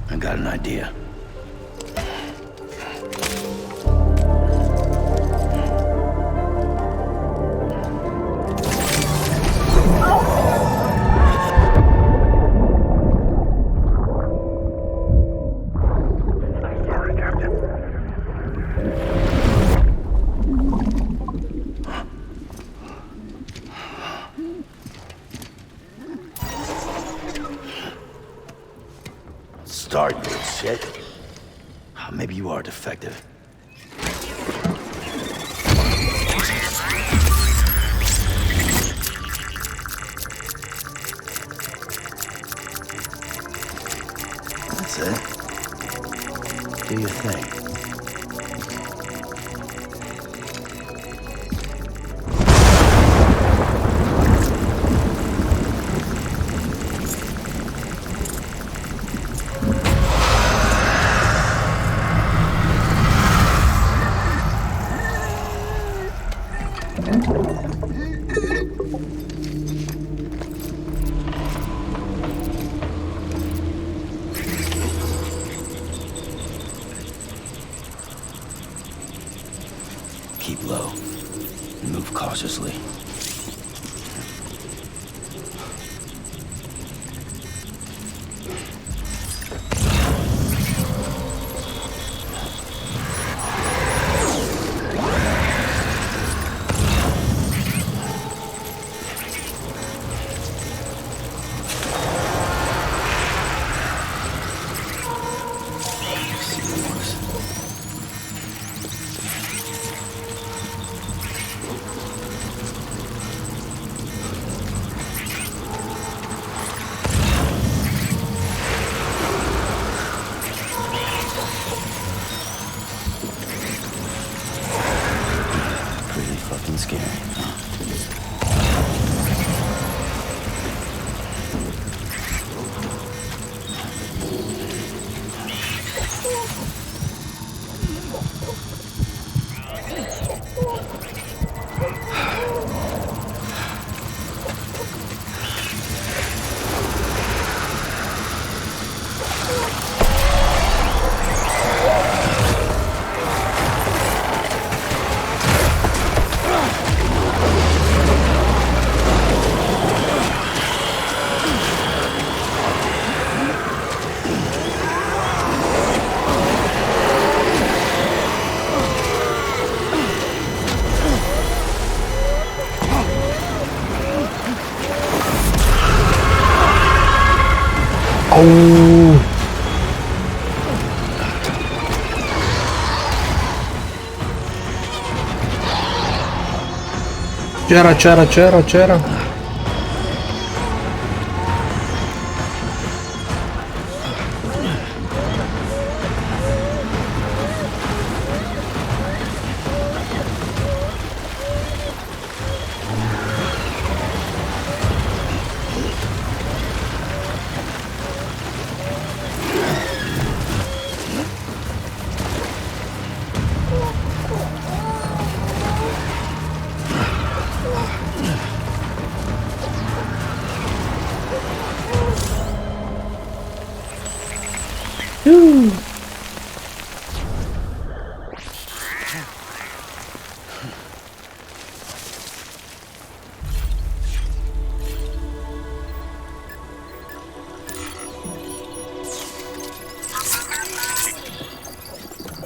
I got an idea. Start, you shit. Maybe you are defective. That's it. Do your thing. Keep low. Move cautiously. Scary, huh? 어우. 쬐라.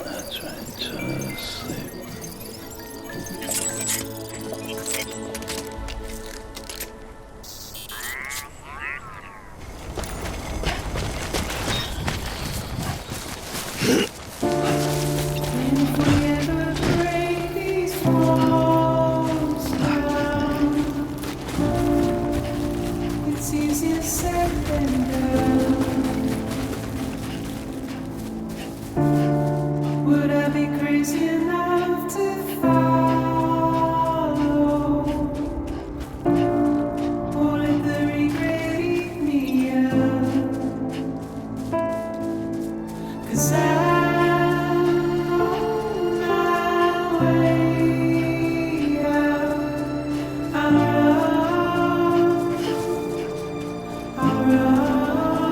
That's right, just sleep. Would I be crazy enough to follow? Or let the regret eat me up? 'Cause I'm on my way out. I'll run.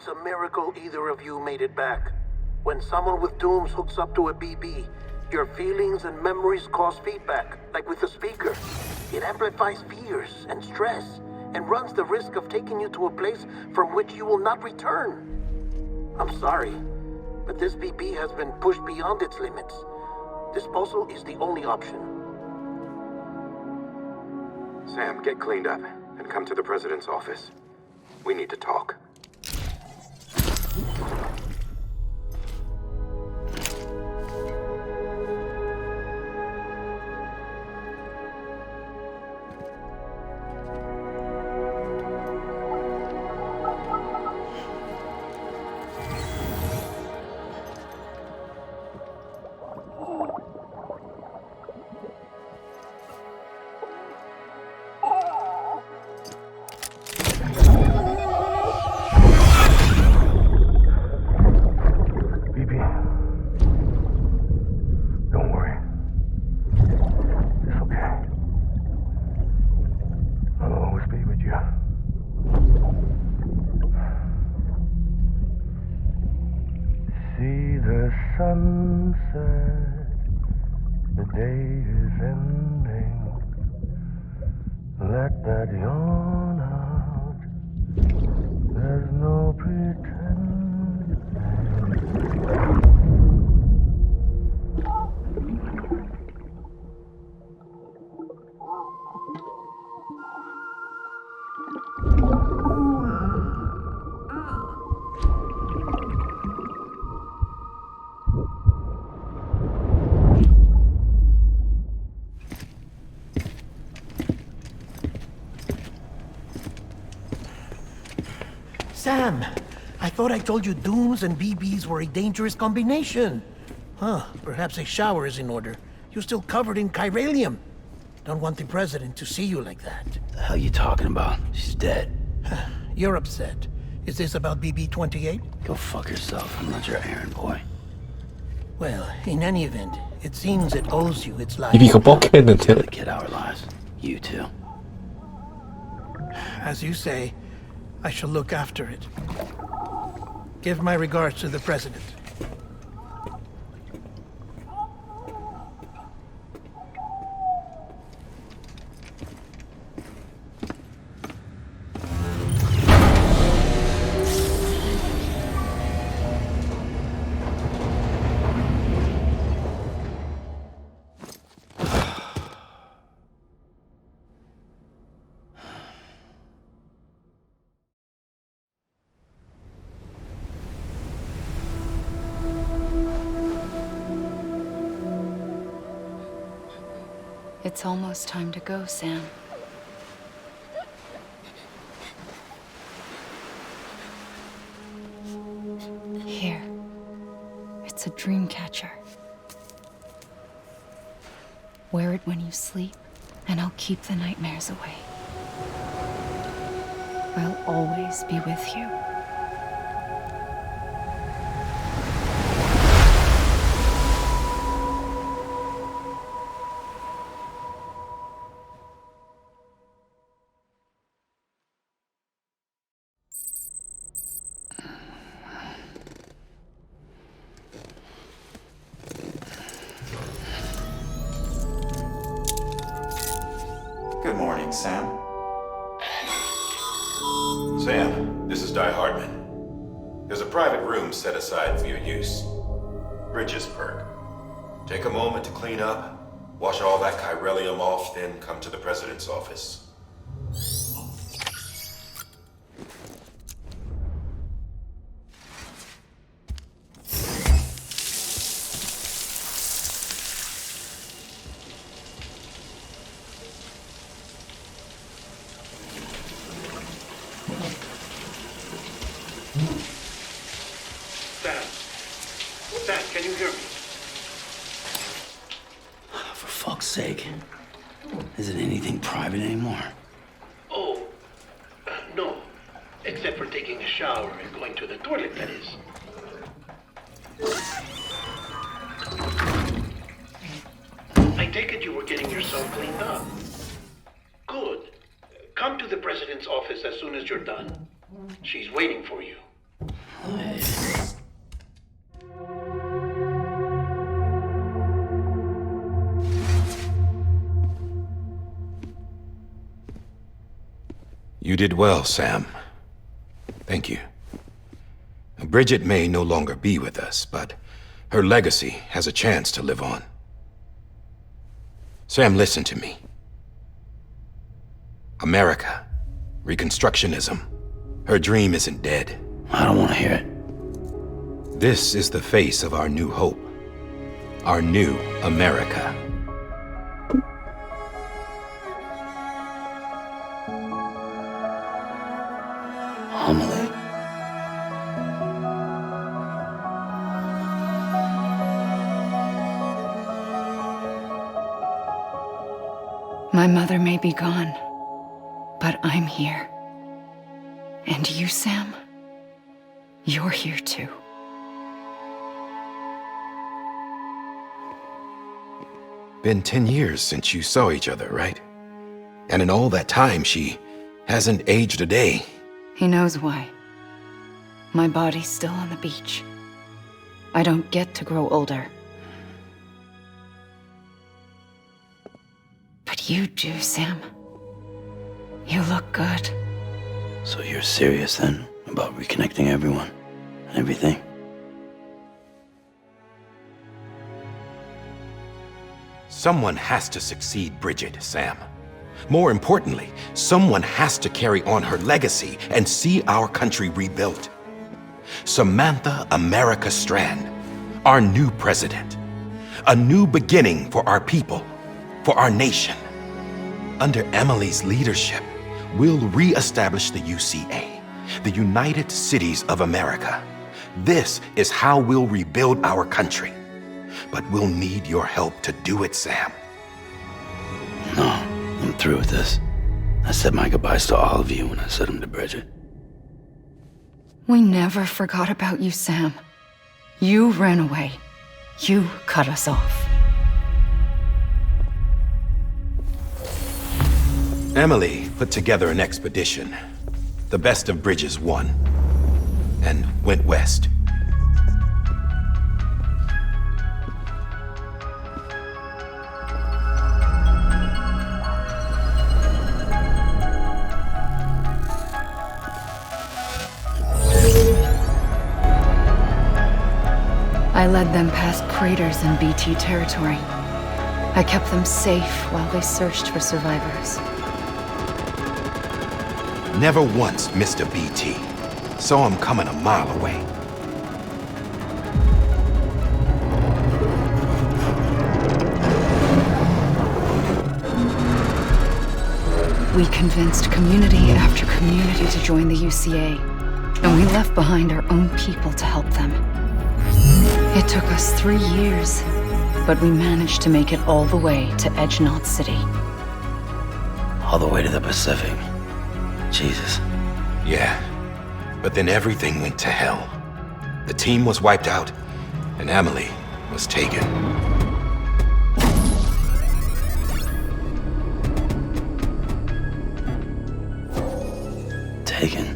It's a miracle either of you made it back. When someone with dooms hooks up to a BB, your feelings and memories cause feedback, like with a speaker. It amplifies fears and stress, and runs the risk of taking you to a place from which you will not return. I'm sorry, but this BB has been pushed beyond its limits. Disposal is the only option. Sam, get cleaned up and come to the president's office. We need to talk. Sunset, the day is ending. Let that yawn out. There's no pretending. Sam, I thought I told you dooms and BBs were a dangerous combination. Huh, perhaps a shower is in order. You're still covered in chiralium. Don't want the president to see you like that. The hell you talking about? She's dead. You're upset. Is this about BB-28? Go fuck yourself. I'm not your errand boy. Well, in any event, it seems it owes you its life. 입이 뻑했는데. Till the kid our lives. You too. As you say, I shall look after it. Give my regards to the president. It's almost time to go, Sam. Here. It's a dream catcher. Wear it when you sleep, and I'll keep the nightmares away. I'll always be with you. Good morning, Sam. Sam, this is Di Hardman. There's a private room set aside for your use. Bridges perk. Take a moment to clean up, wash all that chiralium off, then come to the president's office. Sam, can you hear me? For fuck's sake. Isn't anything private anymore? Oh, no. Except for taking a shower and going to the toilet, that is. I take it you were getting yourself cleaned up. Good. Come to the president's office as soon as you're done. She's waiting for you. You did well, Sam. Thank you. Bridget may no longer be with us, but her legacy has a chance to live on. Sam, listen to me. America, Reconstructionism, her dream isn't dead. I don't want to hear it. This is the face of our new hope. Our new America. Homily. My mother may be gone, but I'm here. And you, Sam? You're here too. Been 10 years since you saw each other, right? And in all that time, she hasn't aged a day. He knows why. My body's still on the beach. I don't get to grow older. But you do, Sam. You look good. So you're serious then about reconnecting everyone and everything? Someone has to succeed Bridget, Sam. More importantly, someone has to carry on her legacy and see our country rebuilt. Samantha America Strand, our new president. A new beginning for our people, for our nation. Under Emily's leadership, we'll re-establish the UCA, the United Cities of America. This is how we'll rebuild our country. But we'll need your help to do it, Sam. No, I'm through with this. I said my goodbyes to all of you when I said them to Bridget. We never forgot about you, Sam. You ran away. You cut us off. Emily put together an expedition. The best of Bridges won. And went west. I led them past craters in BT territory. I kept them safe while they searched for survivors. Never once missed a BT. Saw him coming a mile away. We convinced community after community to join the UCA, and we left behind our own people to help them. It took us 3 years, but we managed to make it all the way to Edgenot City. All the way to the Pacific. Jesus. Yeah, but then everything went to hell. The team was wiped out, and Emily was taken. Taken.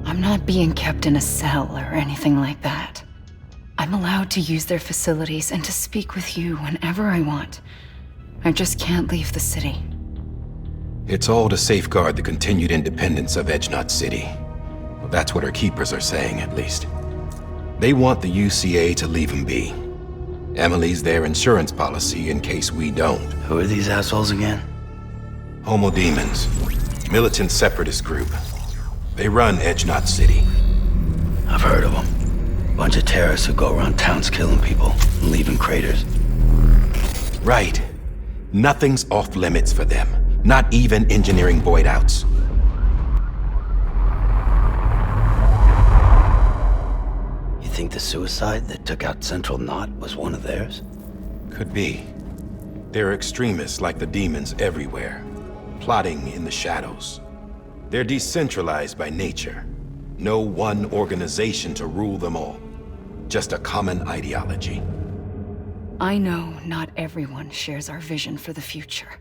I'm not being kept in a cell or anything like that. I'm allowed to use their facilities and to speak with you whenever I want. I just can't leave the city. It's all to safeguard the continued independence of Edgenot City. Well, that's what our keepers are saying, at least. They want the UCA to leave him be. Emily's their insurance policy in case we don't. Who are these assholes again? Homo Demons. Militant separatist group. They run Edgenot City. I've heard of them. Bunch of terrorists who go around towns killing people and leaving craters. Right. Nothing's off limits for them. Not even engineering void outs. You think the suicide that took out Central Knot was one of theirs? Could be. There are extremists like the demons everywhere, plotting in the shadows. They're decentralized by nature. No one organization to rule them all. Just a common ideology. I know not everyone shares our vision for the future.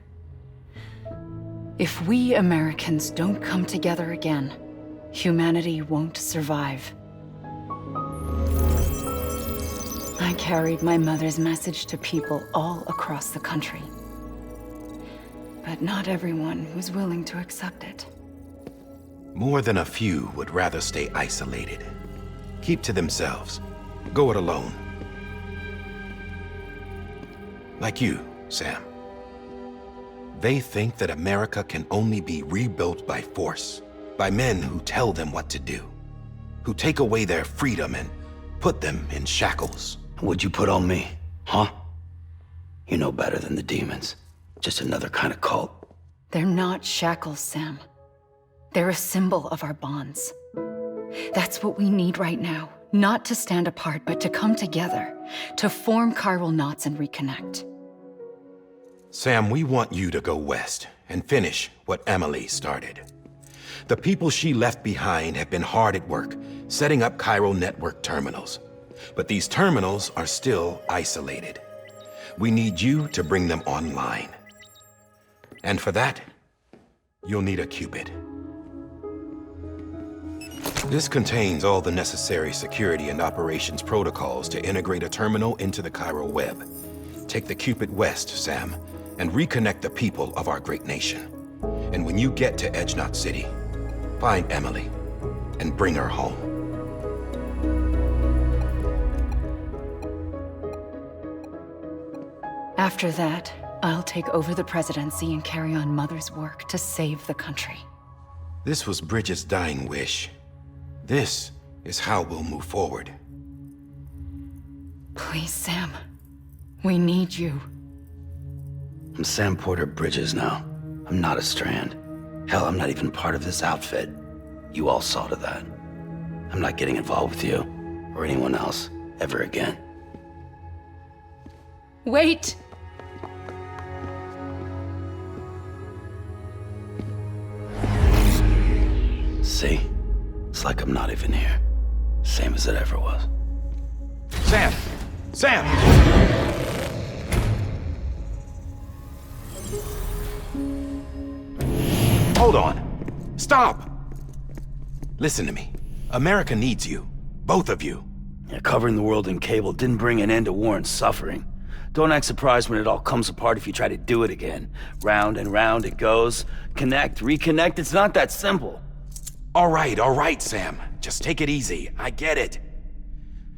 If we Americans don't come together again, humanity won't survive. I carried my mother's message to people all across the country. But not everyone was willing to accept it. More than a few would rather stay isolated. Keep to themselves. Go it alone. Like you, Sam. They think that America can only be rebuilt by force, by men who tell them what to do, who take away their freedom and put them in shackles. What'd you put on me, huh? You know better than the demons. Just another kind of cult. They're not shackles, Sam. They're a symbol of our bonds. That's what we need right now. Not to stand apart, but to come together, to form chiral knots and reconnect. Sam, we want you to go west and finish what Emily started. The people she left behind have been hard at work, setting up chiral network terminals. But these terminals are still isolated. We need you to bring them online. And for that, you'll need a Cupid. This contains all the necessary security and operations protocols to integrate a terminal into the chiral web. Take the Cupid west, Sam, and reconnect the people of our great nation. And when you get to Edge Knot City, find Emily and bring her home. After that, I'll take over the presidency and carry on Mother's work to save the country. This was Bridget's dying wish. This is how we'll move forward. Please, Sam. We need you. I'm Sam Porter Bridges now. I'm not a Strand. Hell, I'm not even part of this outfit. You all saw to that. I'm not getting involved with you or anyone else ever again. Wait! See? It's like I'm not even here. Same as it ever was. Sam! Sam! Hold on. Stop! Listen to me. America needs you. Both of you. Yeah, covering the world in cable didn't bring an end to war and suffering. Don't act surprised when it all comes apart if you try to do it again. Round and round it goes. Connect, reconnect, it's not that simple. All right, Sam. Just take it easy. I get it.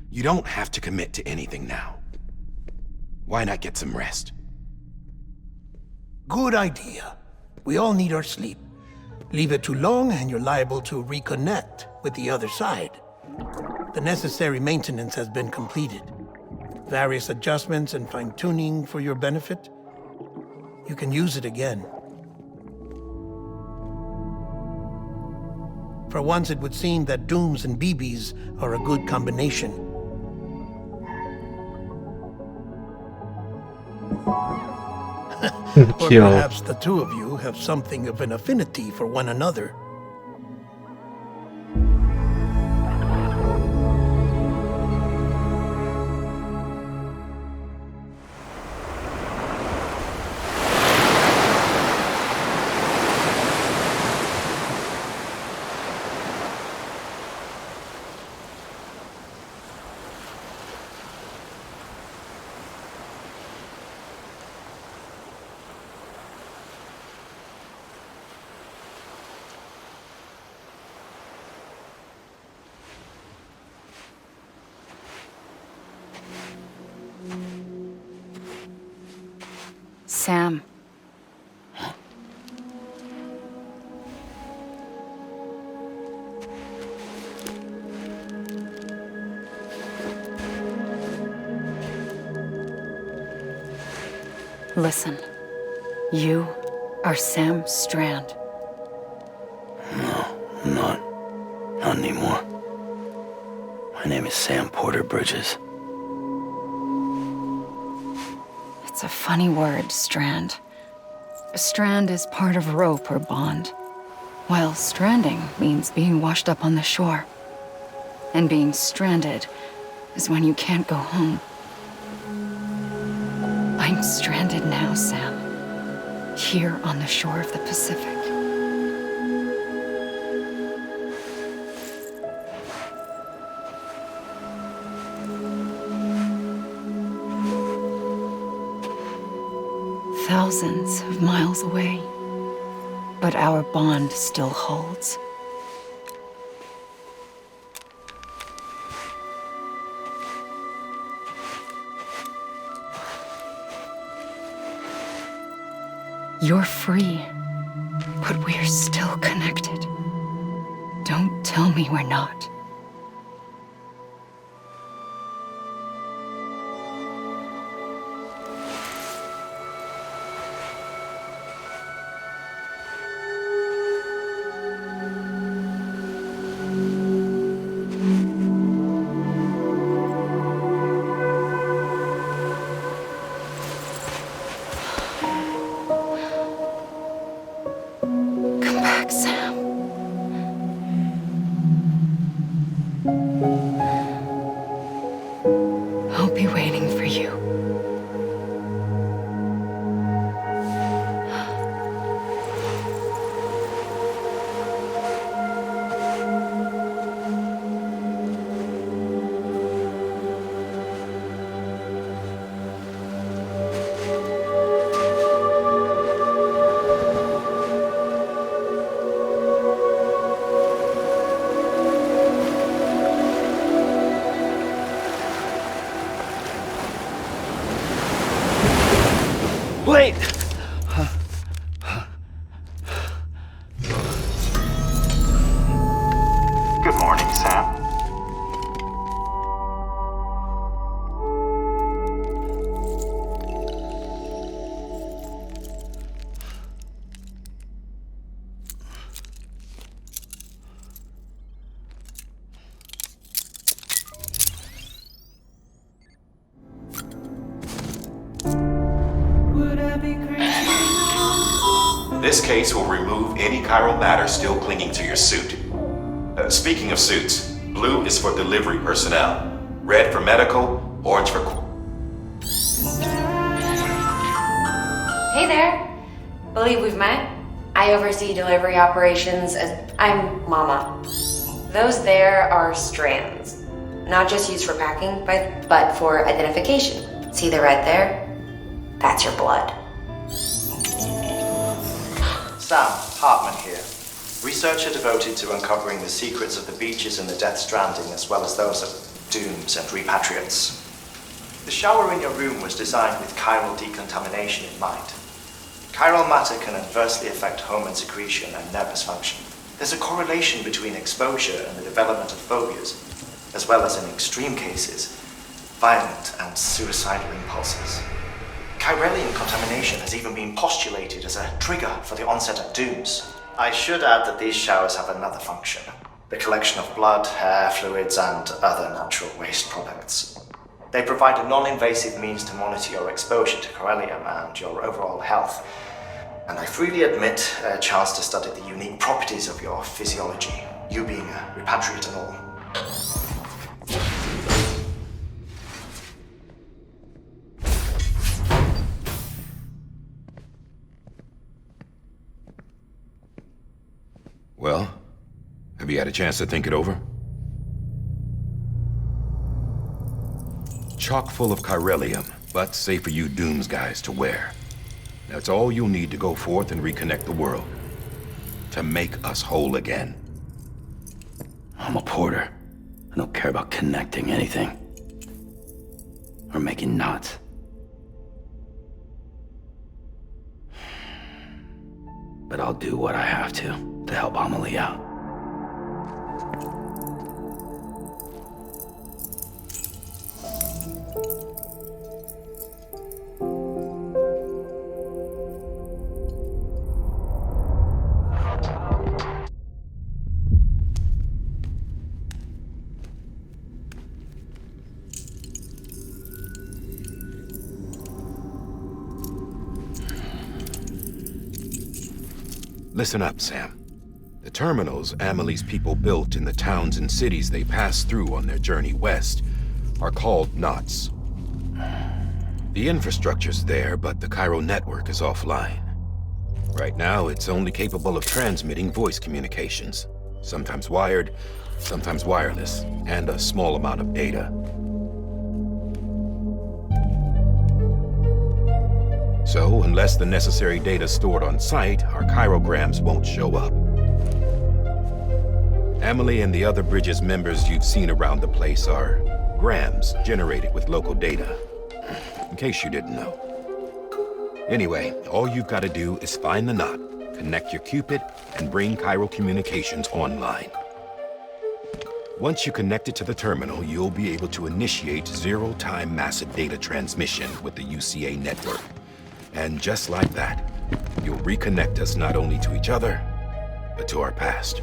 You don't have to commit to anything now. Why not get some rest? Good idea. We all need our sleep. Leave it too long and you're liable to reconnect with the other side. The necessary maintenance has been completed. Various adjustments and fine-tuning for your benefit. You can use it again. For once, it would seem that Dooms and BBs are a good combination. Or 귀여워. perhaps the two of you have something of an affinity for one another. Sam. Listen. You are Sam Strand. No, I'm not. Not anymore. My name is Sam Porter Bridges. It's a funny word, strand. A strand is part of rope or bond, while stranding means being washed up on the shore. And being stranded is when you can't go home. I'm stranded now, Sam. Here on the shore of the Pacific. thousands of miles away, but our bond still holds. You're free, but we're still connected. Don't tell me we're not. Come back, Sam. I'll be waiting for you. Wait! Good morning, Sam. Would I be crazy? This case will remove any chiral matter still clinging to your suit. Speaking of suits, blue is for delivery personnel, red for medical, orange for... Hey there. Believe we've met. I oversee delivery operations I'm Mama. Those there are strands. Not just used for packing, but for identification. See the red there? That's your blood. Sam Hartman here, researcher devoted to uncovering the secrets of the beaches in the Death Stranding as well as those of dooms and repatriates. The shower in your room was designed with chiral decontamination in mind. Chiral matter can adversely affect hormone secretion and nervous function. There's a correlation between exposure and the development of phobias, as well as in extreme cases, violent and suicidal impulses. Chiralian contamination has even been postulated as a trigger for the onset of dooms. I should add that these showers have another function: the collection of blood, hair, fluids, and other natural waste products. They provide a non-invasive means to monitor your exposure to chiralium and your overall health. And I freely admit a chance to study the unique properties of your physiology, you being a repatriate and all. Well, have you had a chance to think it over? Chock full of chiralium, but safe for you Dooms guys to wear. That's all you'll need to go forth and reconnect the world. To make us whole again. I'm a porter. I don't care about connecting anything. Or making knots. But I'll do what I have to help Amelie out. Listen up, Sam. The terminals Amelie's people built in the towns and cities they passed through on their journey west are called knots. The infrastructure's there, but the chiral network is offline. Right now, it's only capable of transmitting voice communications, sometimes wired, sometimes wireless, and a small amount of data. So, unless the necessary data is stored on site, our chirograms won't show up. Emily and the other Bridges members you've seen around the place are grams generated with local data. In case you didn't know. Anyway, all you've got to do is find the knot, connect your Cupid, and bring Chiral Communications online. Once you connect it to the terminal, you'll be able to initiate zero-time massive data transmission with the UCA network. And just like that, you'll reconnect us not only to each other, but to our past.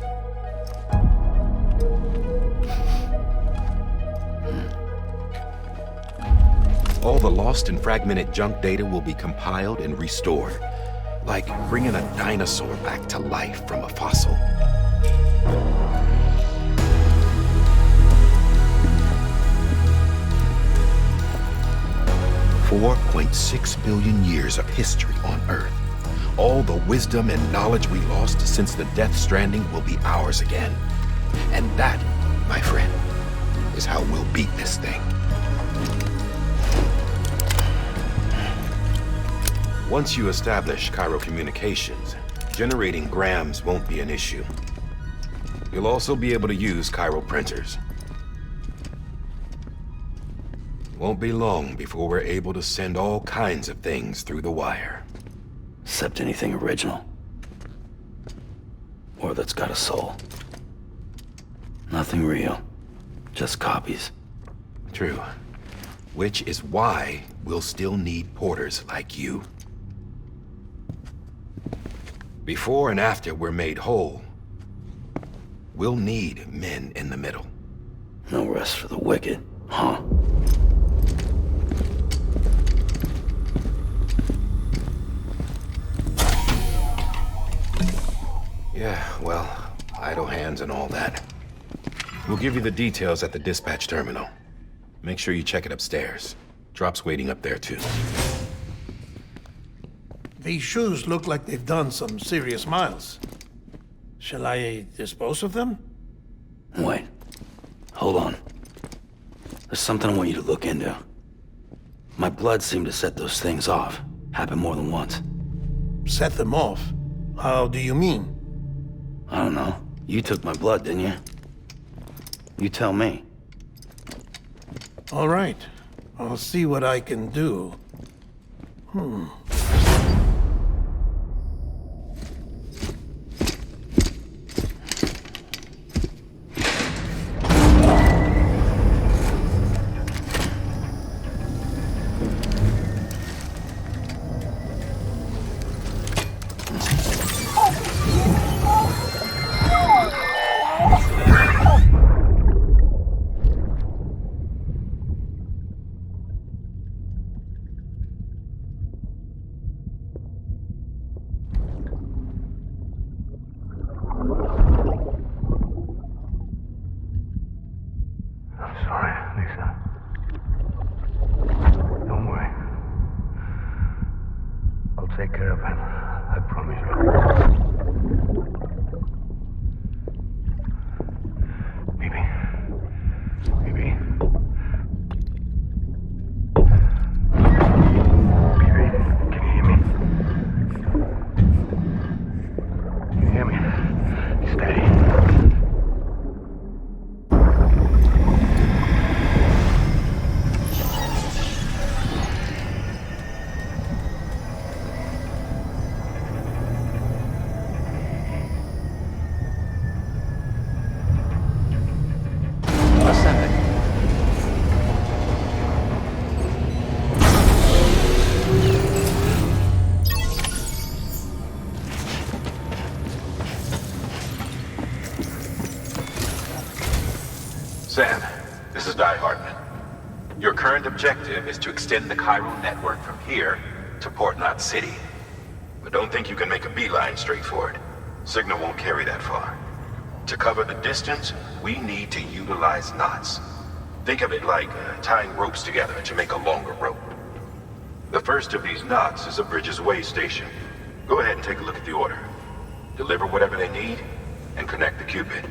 All the lost and fragmented junk data will be compiled and restored, like bringing a dinosaur back to life from a fossil. $4.6 billion years of history on Earth. All the wisdom and knowledge we lost since the Death Stranding will be ours again. And that, my friend, is how we'll beat this thing. Once you establish Chiral Communications, generating grams won't be an issue. You'll also be able to use Chiral printers. Won't be long before we're able to send all kinds of things through the wire. Except anything original. Or that's got a soul. Nothing real. Just copies. True. Which is why we'll still need porters like you. Before and after we're made whole, we'll need men in the middle. No rest for the wicked, huh? Yeah, well, idle hands and all that. We'll give you the details at the dispatch terminal. Make sure you check it upstairs. Drop's waiting up there, too. These shoes look like they've done some serious miles. Shall I dispose of them? Wait. Hold on. There's something I want you to look into. My blood seemed to set those things off. Happened more than once. Set them off? How do you mean? I don't know. You took my blood, didn't you? You tell me. All right. I'll see what I can do. Take care of him. I promise you. Baby. Baby. Baby, can you hear me? Can you hear me? Steady. Sam, this is Hartman. Your current objective is to extend the chiral network from here to Port Knot City. But don't think you can make a beeline straight for it. Signal won't carry that far. To cover the distance, we need to utilize knots. Think of it like tying ropes together to make a longer rope. The first of these knots is a Bridges Way station. Go ahead and take a look at the order. Deliver whatever they need, and connect the Cupid.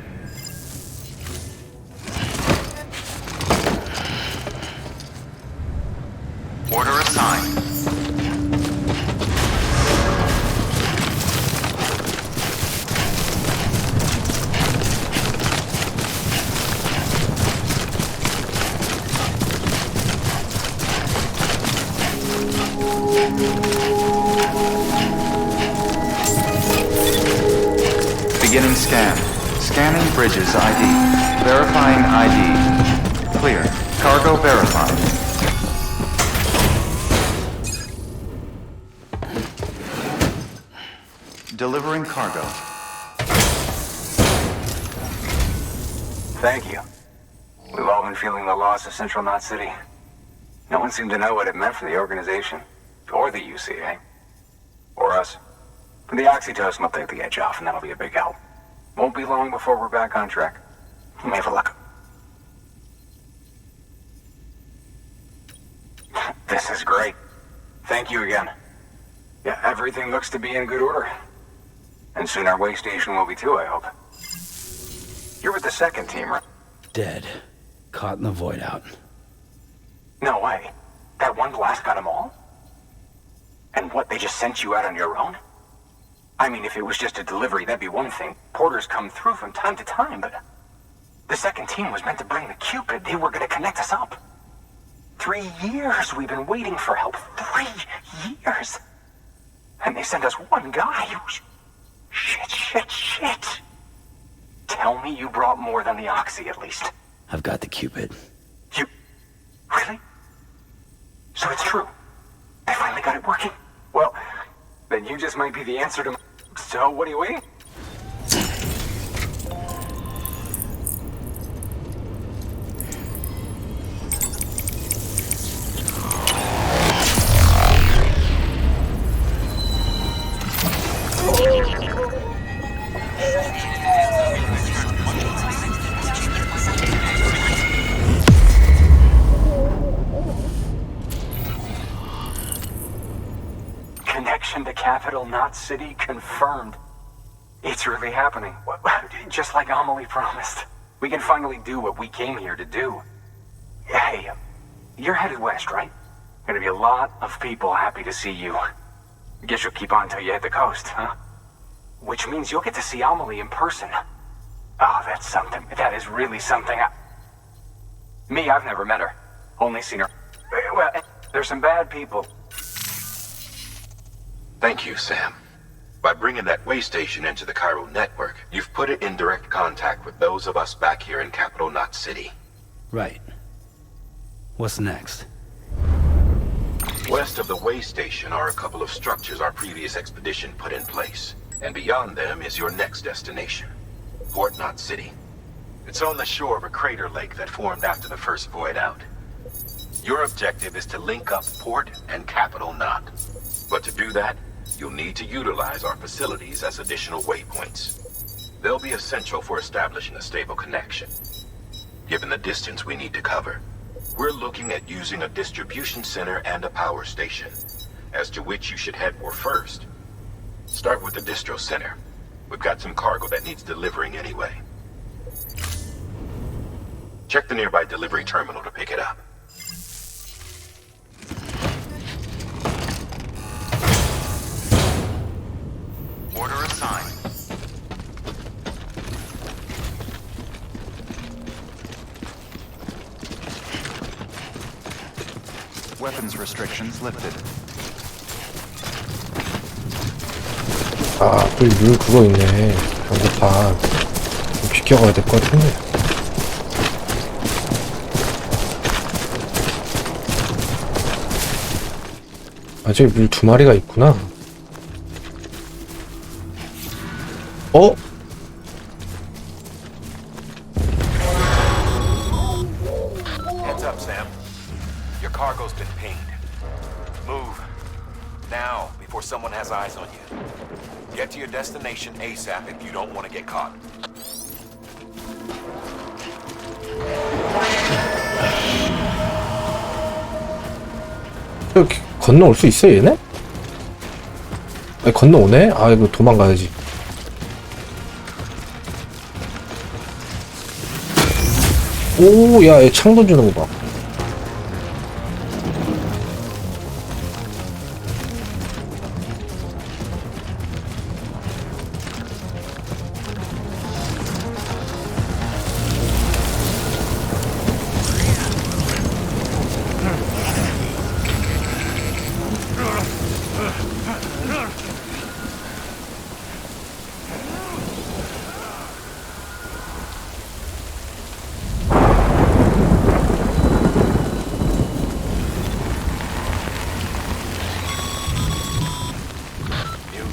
Order assigned. Beginning scan. Scanning bridges ID. Verifying ID. Clear. Cargo verified. Delivering cargo. Thank you. We've all been feeling the loss of Central Knot City. No one seemed to know what it meant for the organization, or the UCA, or us. The oxytocin will take the edge off, and that'll be a big help. Won't be long before we're back on track. You may have a look. This is great. Thank you again. Yeah, everything looks to be in good order. And soon our way station will be too, I hope. You're with the second team, right? Dead. Caught in the void out. No way. That one blast got them all? And what, they just sent you out on your own? I mean, if it was just a delivery, that'd be one thing. Porters come through from time to time, but... The second team was meant to bring the Cupid. They were gonna connect us up. 3 years we've been waiting for help. 3 years! And they sent us one guy who's... Shit. Tell me you brought more than the Oxy, at least. I've got the Cupid. You... Really? So it's true. They finally got it working. Well, then you just might be the answer to my... So, what are you waiting? Connection to Capital Knot City confirmed. It's really happening. Just like Amelie promised. We can finally do what we came here to do. Hey, you're headed west, right? Gonna be a lot of people happy to see you. Guess you'll keep on till you hit the coast, huh? Which means you'll get to see Amelie in person. Oh, that's something. That is really something. Me, I've never met her. Only seen her. Well, there's some bad people. Thank you, Sam. By bringing that way station into the Cairo network, you've put it in direct contact with those of us back here in Capital Knot City. Right. What's next? West of the way station are a couple of structures our previous expedition put in place. And beyond them is your next destination, Port Knot City. It's on the shore of a crater lake that formed after the first void out. Your objective is to link up Port and Capital Knot. But to do that, you'll need to utilize our facilities as additional waypoints. They'll be essential for establishing a stable connection. Given the distance we need to cover, we're looking at using a distribution center and a power station, as to which you should head for first. Start with the distro center. We've got some cargo that needs delivering anyway. Check the nearby delivery terminal to pick it up. Order assigned. Weapons restrictions lifted. 아, 또 물 그거 있네. 경고판. 좀 비켜가야 될 것 같은데. 아, 저기 물 2마리가 있구나. 어? Heads up, Sam. Your cargo's been pinged. Move. Now, before someone has eyes on you. Get to your destination ASAP if you don't want to get caught. 여기 건너올 수 있어, 얘네? 아니, 건너오네? 아, 이거 도망가야지. 오, 야, 얘 창 던지는 거 봐.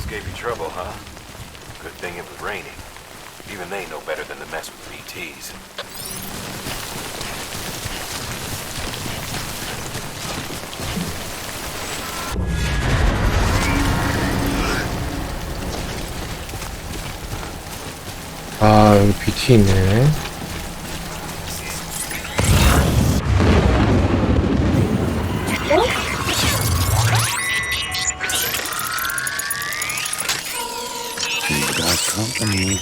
Gave you trouble, huh? Good thing it was raining. Even they know better than to mess with BTs. 아, 여기 BT 있네. Company.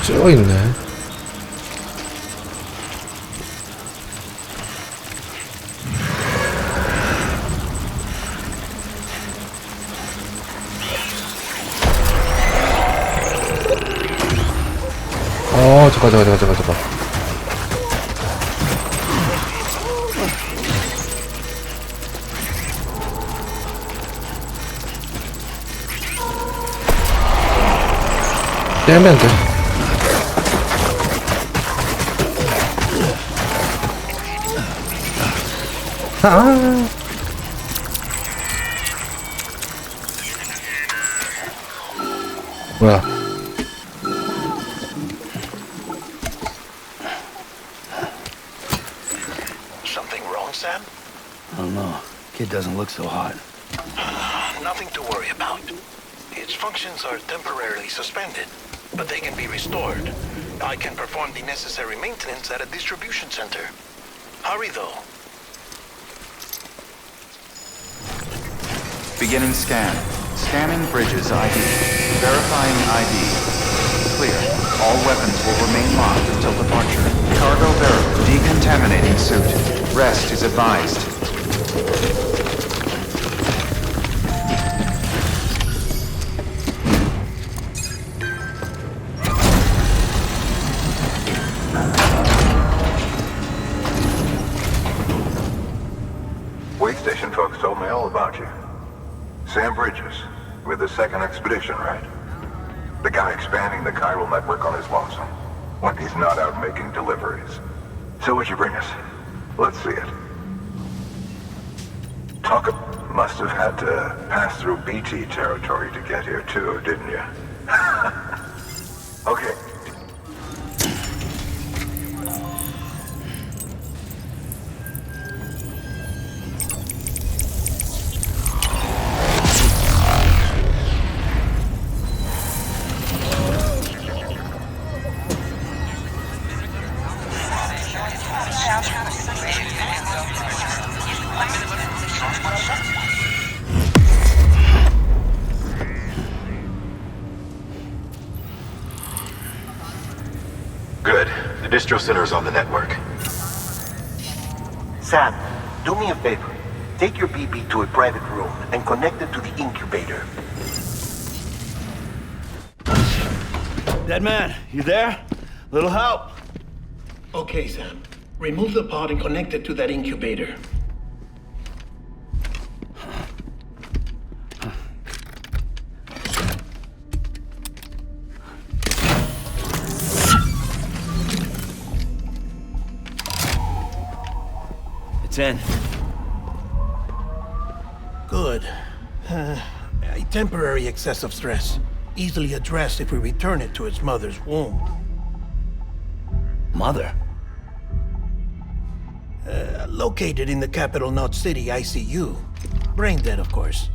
쪄 있네. 잠깐. 떼면 돼. 아. 뭐야? Something wrong, Sam? I don't know. Kid doesn't look so hot. Nothing to worry about. Its functions are temporarily suspended, but they can be restored. I can perform the necessary maintenance at a distribution center. Hurry, though. Beginning scan. Scanning bridges ID. Verifying ID. Clear. All weapons will remain locked until departure. Cargo verified. Decontaminating suit. Rest is advised. Way station folks told me all about you. Sam Bridges, with the second expedition, right? The guy expanding the chiral network on his lonesome, when he's not out making deliveries. So what'd you bring us? Let's see it. Must have had to pass through BT territory to get here too, didn't you? Okay. Good. The distro center is on the network. Sam, do me a favor. Take your BB to a private room and connect it to the incubator. Dead man, you there? Little help? Okay, Sam. Remove the pod and connect it to that incubator. It's in. Good. A temporary excessive stress. Easily addressed if we return it to its mother's womb. Mother? Located in the capital Knot City ICU. Brain dead, of course.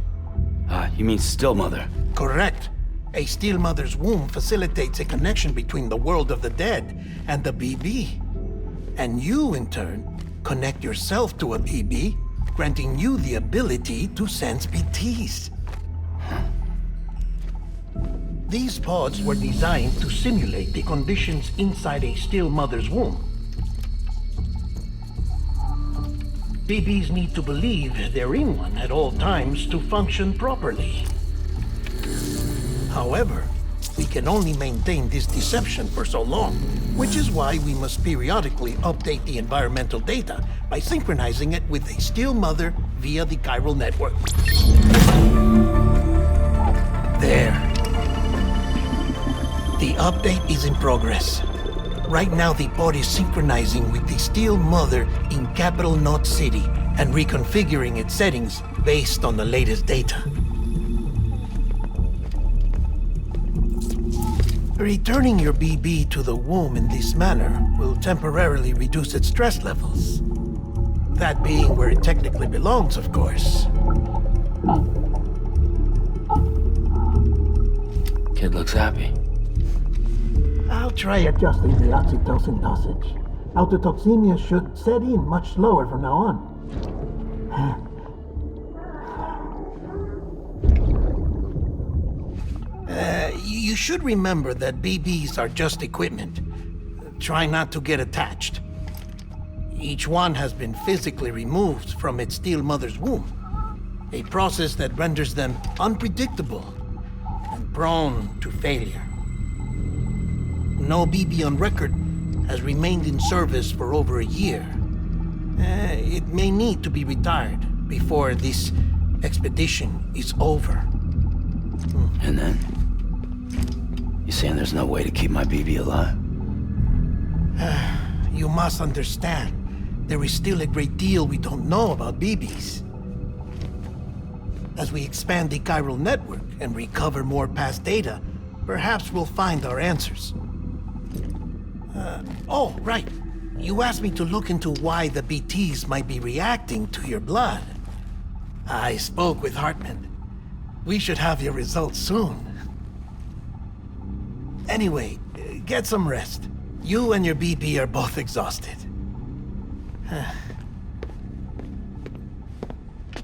You mean still mother? Correct. A still mother's womb facilitates a connection between the world of the dead and the BB. And you, in turn, connect yourself to a BB, granting you the ability to sense BTs. These pods were designed to simulate the conditions inside a still mother's womb. BBs need to believe they're in one at all times to function properly. However, we can only maintain this deception for so long, which is why we must periodically update the environmental data by synchronizing it with a still mother via the chiral network. There. The update is in progress. Right now, the pod is synchronizing with the Steel Mother in Capital Knot City and reconfiguring its settings based on the latest data. Returning your BB to the womb in this manner will temporarily reduce its stress levels. That being where it technically belongs, of course. Kid looks happy. I'll try adjusting the oxytocin dosage. Autotoxemia should set in much slower from now on. You should remember that BBs are just equipment. Try not to get attached. Each one has been physically removed from its steel mother's womb, a process that renders them unpredictable and prone to failure. No BB on record has remained in service for over a year. It may need to be retired before this expedition is over. And then? You saying there's no way to keep my BB alive? You must understand, there is still a great deal we don't know about BBs. As we expand the chiral network and recover more past data, perhaps we'll find our answers. Oh, right. You asked me to look into why the BTs might be reacting to your blood. I spoke with Hartman. We should have your results soon. Anyway, get some rest. You and your BB are both exhausted.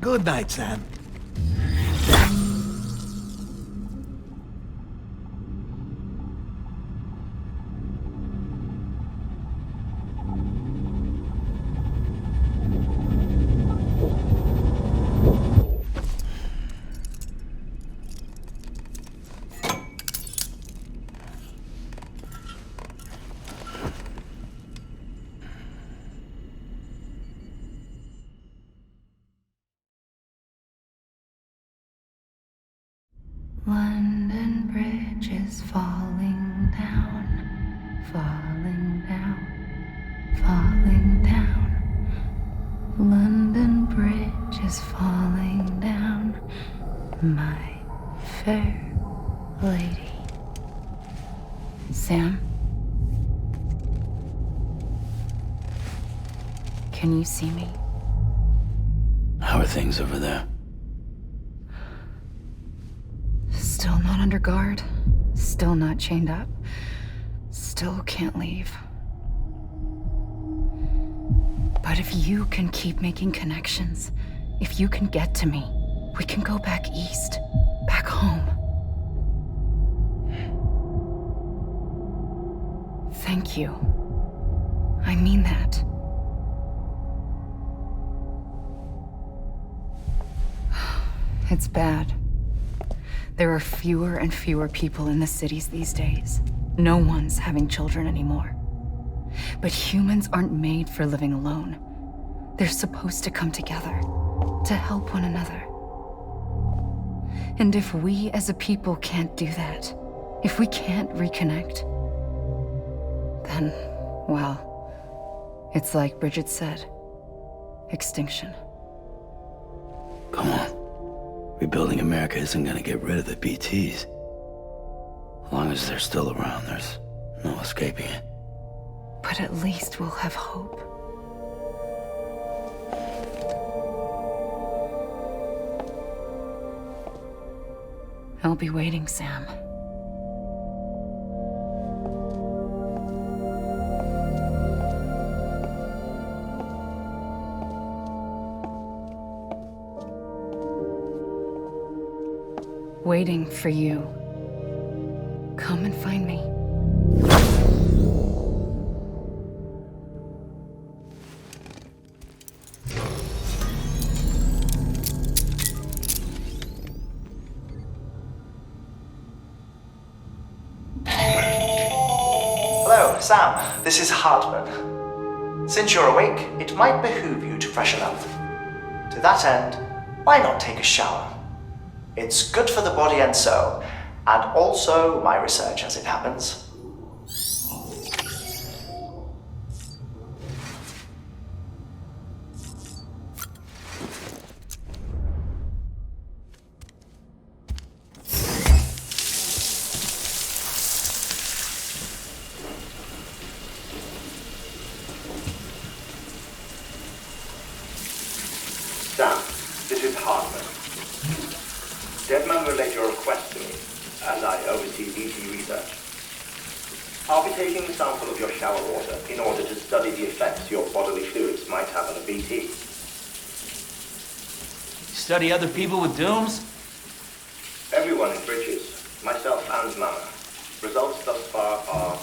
Good night, Sam. London Bridge is falling down, falling down, falling down. London Bridge is falling down, my fair lady. Sam? Can you see me? How are things over there? Still not under guard, still not chained up, still can't leave. But if you can keep making connections, if you can get to me, we can go back east, back home. Thank you. I mean that. It's bad. There are fewer and fewer people in the cities these days. No one's having children anymore. But humans aren't made for living alone. They're supposed to come together, to help one another. And if we as a people can't do that, if we can't reconnect, then, well, it's like Bridget said, extinction. Come on. Rebuilding America isn't gonna get rid of the BTs. As long as they're still around, there's no escaping it. But at least we'll have hope. I'll be waiting, Sam. Waiting for you. Come and find me. Sam, this is Hartman. Since you're awake, it might behoove you to freshen up. To that end, why not take a shower? It's good for the body and soul, and also my research as it happens. Sam, this is Hartman. Deadman relayed your request to me, as I oversee BT research. I'll be taking a sample of your shower water in order to study the effects your bodily fluids might have on a BT. Study other people with dooms? Everyone in Bridges, myself and Mama. Results thus far are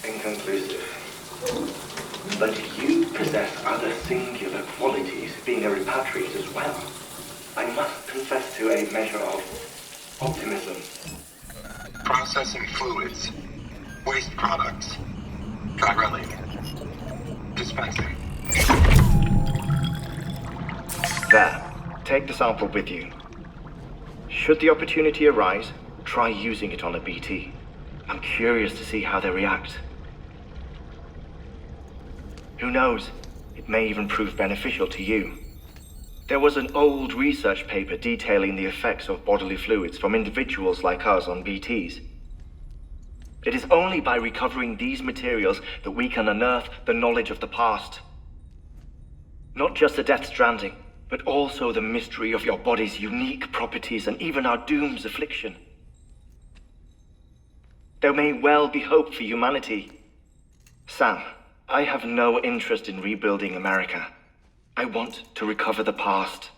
inconclusive. But you possess other singular qualities, being a repatriate as well. I must confess to a measure of optimism. Processing fluids. Waste products. Chirelli. Dispensing. There. Take the sample with you. Should the opportunity arise, try using it on a BT. I'm curious to see how they react. Who knows? It may even prove beneficial to you. There was an old research paper detailing the effects of bodily fluids from individuals like us on BTs. It is only by recovering these materials that we can unearth the knowledge of the past. Not just the Death Stranding, but also the mystery of your body's unique properties and even our doom's affliction. There may well be hope for humanity. Sam, I have no interest in rebuilding America. I want to recover the past.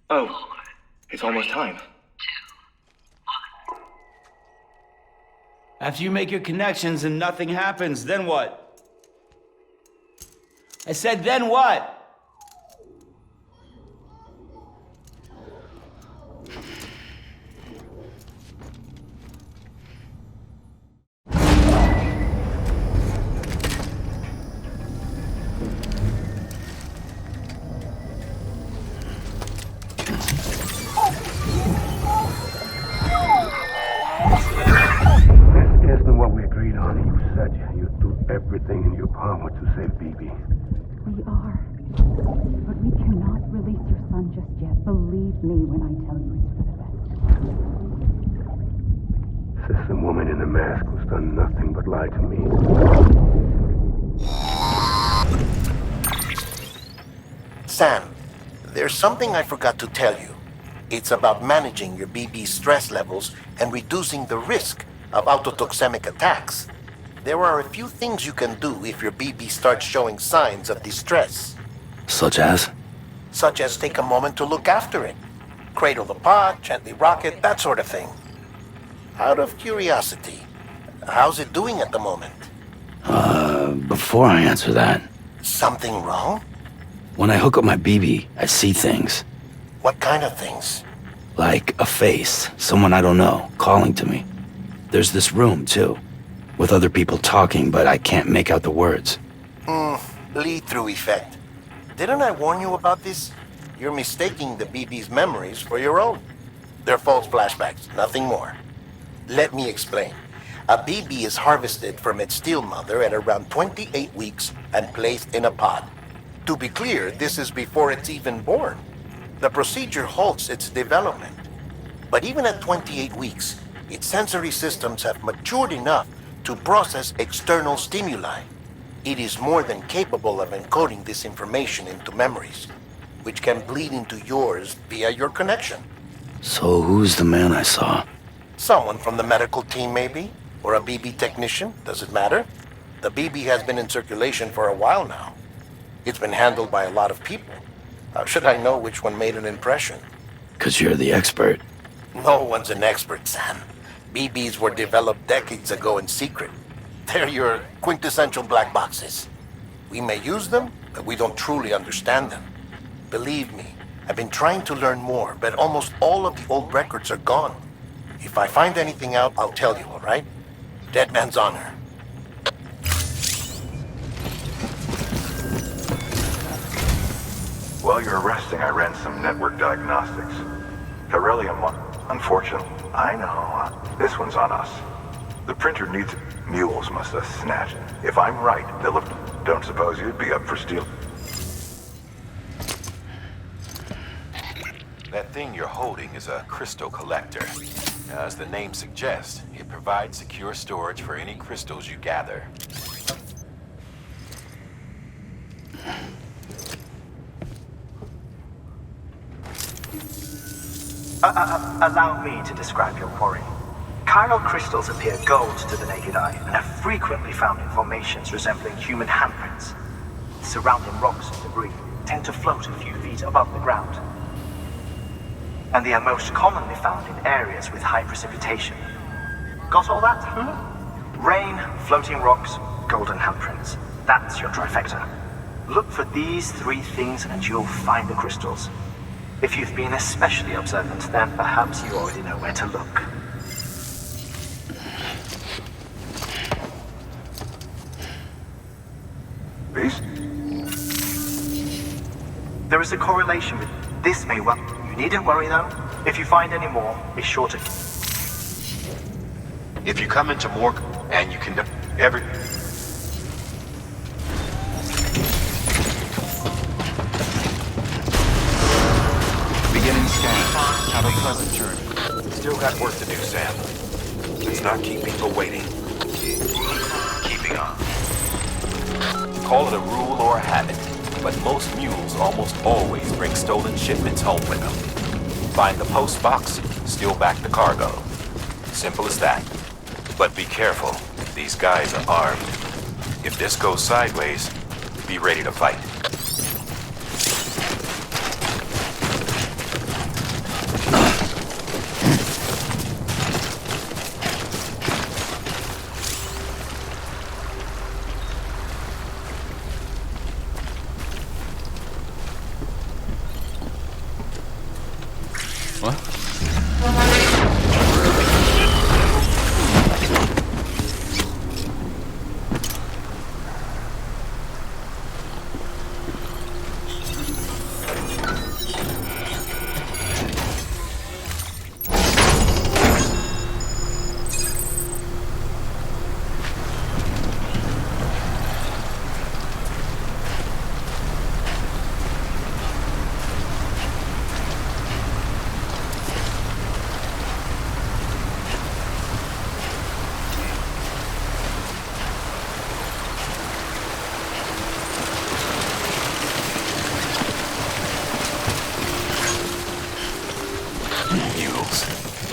5, 4, oh, it's almost time. 2, 1. After you make your connections and nothing happens, then what? I said, then what? Everything in your power to save BB. We are. But we cannot release your son just yet. Believe me when I tell you it's for the best. Says some woman in a mask who's done nothing but lie to me. Sam, there's something I forgot to tell you. It's about managing your BB stress levels and reducing the risk of autotoxemic attacks. There are a few things you can do if your BB starts showing signs of distress. Such as? Such as take a moment to look after it. Cradle the pod, gently rock it, that sort of thing. Out of curiosity, how's it doing at the moment? Before I answer that... Something wrong? When I hook up my BB, I see things. What kind of things? Like a face, someone I don't know, calling to me. There's this room, too. With other people talking, but I can't make out the words. Lead-through effect. Didn't I warn you about this? You're mistaking the BB's memories for your own. They're false flashbacks, nothing more. Let me explain. A BB is harvested from its steel mother at around 28 weeks and placed in a pod. To be clear, this is before it's even born. The procedure halts its development. But even at 28 weeks, its sensory systems have matured enough to process external stimuli. It is more than capable of encoding this information into memories, which can bleed into yours via your connection. So who's the man I saw? Someone from the medical team, maybe? Or a BB technician? Does it matter? The BB has been in circulation for a while now. It's been handled by a lot of people. How should I know which one made an impression? 'Cause you're the expert. No one's an expert, Sam. BBs were developed decades ago in secret. They're your quintessential black boxes. We may use them, but we don't truly understand them. Believe me, I've been trying to learn more, but almost all of the old records are gone. If I find anything out, I'll tell you, all right? dead man's honor. While you're resting, I ran some network diagnostics. Beryllium, unfortunately, I know. This one's on us. The printer needs it. Mules must have snatched it. If I'm right, they'll have... Don't suppose you'd be up for steal. That thing you're holding is a crystal collector. As the name suggests, it provides secure storage for any crystals you gather. Allow me to describe your quarry. Chiral crystals appear gold to the naked eye and are frequently found in formations resembling human handprints. Surrounding rocks and debris tend to float a few feet above the ground. And they are most commonly found in areas with high precipitation. Got all that? Rain, floating rocks, golden handprints. That's your trifecta. Look for these three things and you'll find the crystals. If you've been especially observant, then perhaps you already know where to look. These? There is a correlation with this may well. You needn't worry though. If you find any more, be sure to. If you come into more and you can every... Beginning scan. Have a pleasant journey. Still got work to do, Sam. Let's not keep people waiting. Keeping on. Call it a rule or a habit, but most mules almost always bring stolen shipments home with them. Find the post box, steal back the cargo. Simple as that. But be careful. These guys are armed. If this goes sideways, be ready to fight.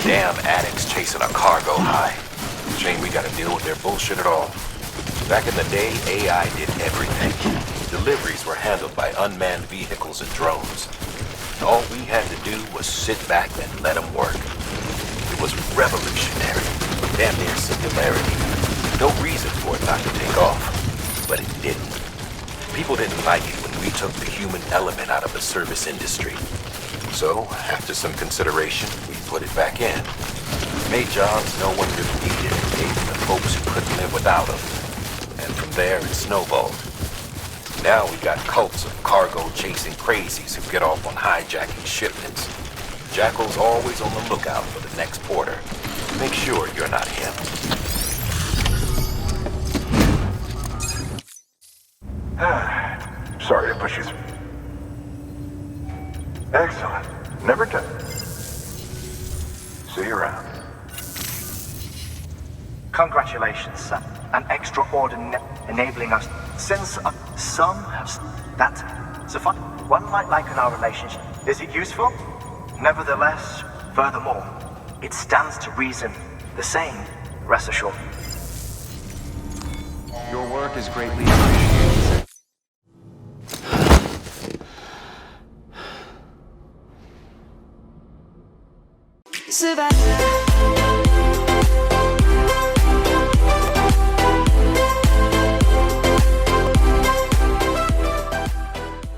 Damn addicts chasing a cargo high. Shame we gotta deal with their bullshit at all. Back in the day, AI did everything. Deliveries were handled by unmanned vehicles and drones. All we had to do was sit back and let them work. It was revolutionary, damn near singularity. No reason for it not to take off, but it didn't. People didn't like it when we took the human element out of the service industry. So, after some consideration, we put it back in. Made jobs no one really needed and gave them to folks who couldn't live without them. And from there, it snowballed. Now we got cults of cargo-chasing crazies who get off on hijacking shipments. Jackal's always on the lookout for the next porter. Make sure you're not him. Sorry to push you through. Excellent. Never done. See you around. Congratulations, sir. An extraordinary enabling us. Since some have that so far, one might liken our relationship. Is it useful? Nevertheless, furthermore, it stands to reason the same, rest assured. Your work is greatly appreciated. Survivor.